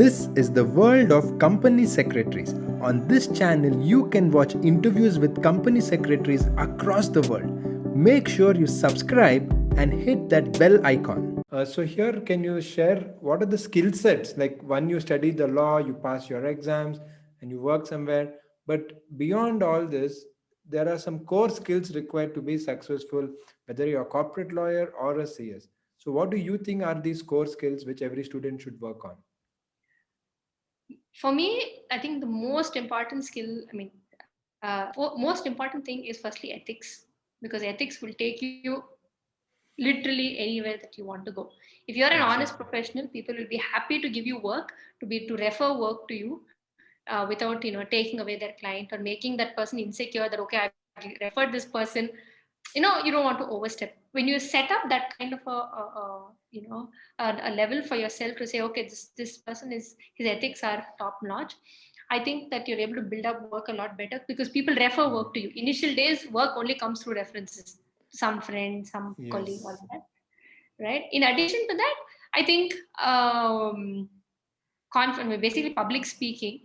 This is the world of company secretaries. On this channel, you can watch interviews with company secretaries across the world. Make sure you subscribe and hit that bell icon. So here, can you share what are the skill sets? Like when you study the law, you pass your exams, and you work somewhere. But beyond all this, there are some core skills required to be successful, whether you're a corporate lawyer or a CS. So, what do you think are these core skills which every student should work on? For me, I think the most important skill, most important thing is firstly ethics, because ethics will take you literally anywhere that you want to go. If you're an honest Exactly. professional, people will be happy to give you work, to refer work to you, without taking away their client or making that person insecure that okay, I've referred this person. You don't want to overstep when you set up that kind of a level for yourself to say okay, this person is, his ethics are top notch. I think that you're able to build up work a lot better because people refer work to you. Initial days work only comes through references, some friend, some colleague, all Yes. that, right? In addition to that, I think basically public speaking,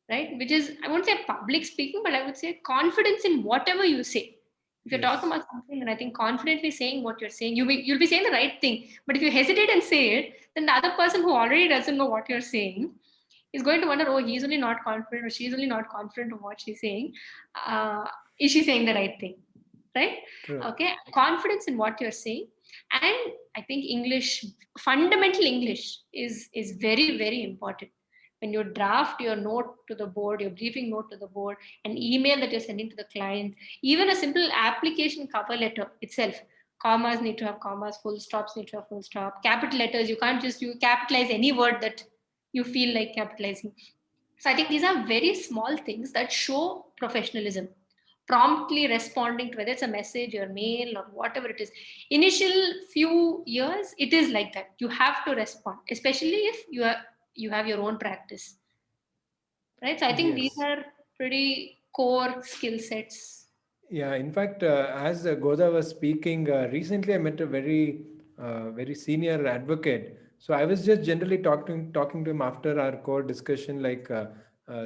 right? Which is, I won't say public speaking, but I would say confidence in whatever you say. If you're talking Yes. about something, and I think confidently saying what you're saying, you'll be saying the right thing. But if you hesitate and say it, then the other person who already doesn't know what you're saying is going to wonder, oh, he's only not confident or she's only not confident of what she's saying. Uh, is she saying the right thing? Right? True. Okay. Confidence in what you're saying. And I think English, fundamental English is very, very important. When you draft your note to the board, your briefing note to the board, an email that you're sending to the client, even a simple application cover letter itself, commas need to have commas, full stops need to have full stop, capital letters, you can't just you capitalize any word that you feel like capitalizing. So I think these are very small things that show professionalism. Promptly responding to whether it's a message or mail or whatever it is. Initial few years, it is like that. You have to respond, especially if you have your own practice, right? So I think these Yes. are pretty core skill sets. Yeah, in fact, as Goda was speaking, recently I met a very senior advocate. So I was just generally talking to him after our core discussion, like,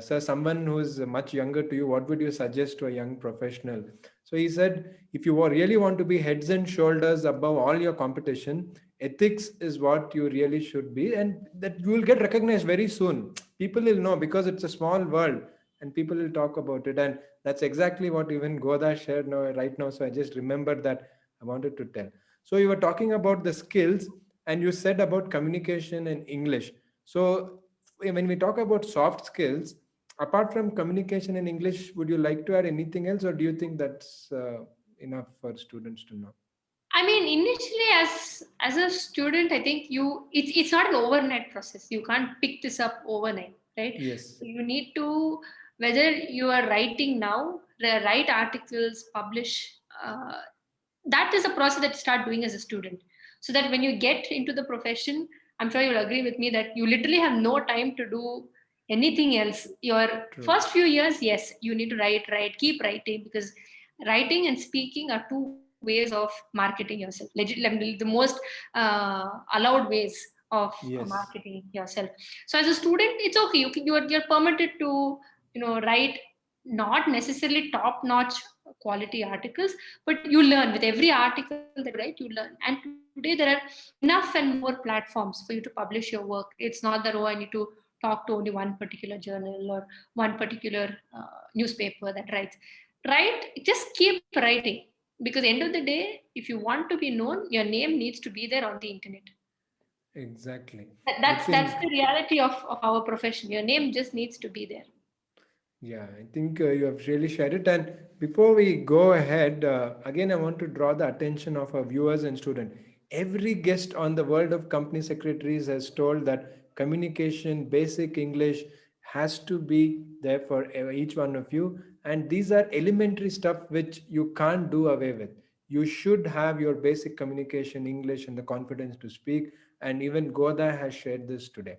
sir, someone who is much younger to you, what would you suggest to a young professional? So he said, if you really want to be heads and shoulders above all your competition, ethics is what you really should be, and that you will get recognized very soon. People will know because it's a small world, and people will talk about it. And that's exactly what even Goda shared now, right now. So I just remembered that I wanted to tell. So you were talking about the skills, and you said about communication and English. So when we talk about soft skills, apart from communication and English, would you like to add anything else, or do you think that's enough for students to know? I mean, initially, as a student, I think it's not an overnight process. You can't pick this up overnight, right? Yes. You need to, whether you are writing now, write articles, publish. That is a process that you start doing as a student, so that when you get into the profession, I'm sure you'll agree with me that you literally have no time to do anything else. Your True. first few years, yes, you need to write, keep writing, because writing and speaking are two ways of marketing yourself. The most allowed ways of Yes. marketing yourself. So as a student, it's okay. You're permitted to write not necessarily top notch quality articles, but you learn with every article that you write, you learn. And today there are enough and more platforms for you to publish your work. It's not that, oh, I need to talk to only one particular journal or one particular newspaper that writes. Right? Just keep writing, because end of the day, if you want to be known, your name needs to be there on the internet. Exactly. I That's think the reality of our profession. Your name just needs to be there. Yeah, I think you have really shared it. And before we go ahead, again, I want to draw the attention of our viewers and students. Every guest on the World of Company Secretaries has told that communication, basic English has to be there for each one of you. And these are elementary stuff which you can't do away with. You should have your basic communication, English, and the confidence to speak. And even Goda has shared this today.